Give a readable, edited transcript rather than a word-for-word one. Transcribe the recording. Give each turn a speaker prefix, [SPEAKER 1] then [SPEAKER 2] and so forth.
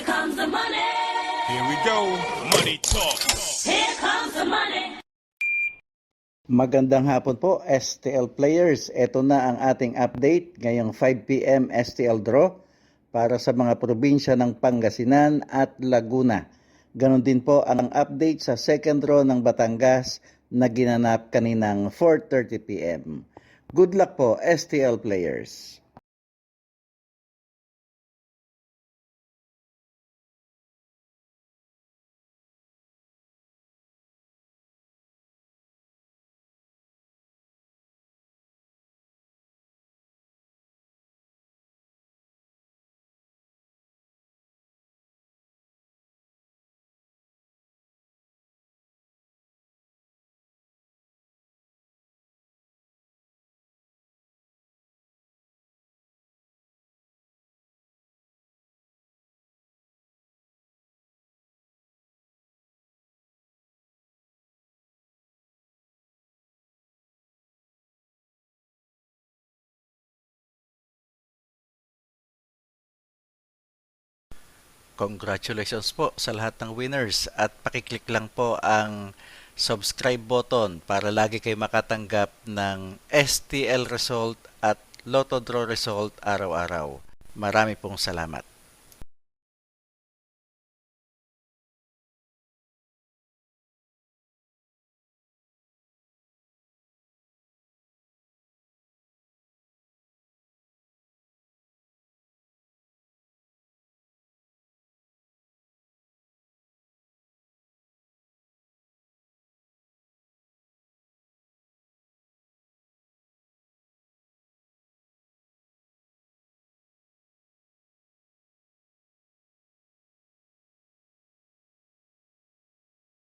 [SPEAKER 1] comes the money.
[SPEAKER 2] Here we go. Money talk.
[SPEAKER 1] Here comes the money.
[SPEAKER 3] Magandang hapon po, STL players. Ito na ang ating update ngayong 5 p.m. STL draw para sa mga probinsya ng Pangasinan at Laguna. Ganon din po ang update sa second draw ng Batangas na ginanap kaninang 4:30 p.m. Good luck po, STL players.
[SPEAKER 4] Congratulations po sa lahat ng winners at pakiclick lang po ang subscribe button para lagi kayo makatanggap ng STL result at Lotto Draw result araw-araw. Marami pong salamat.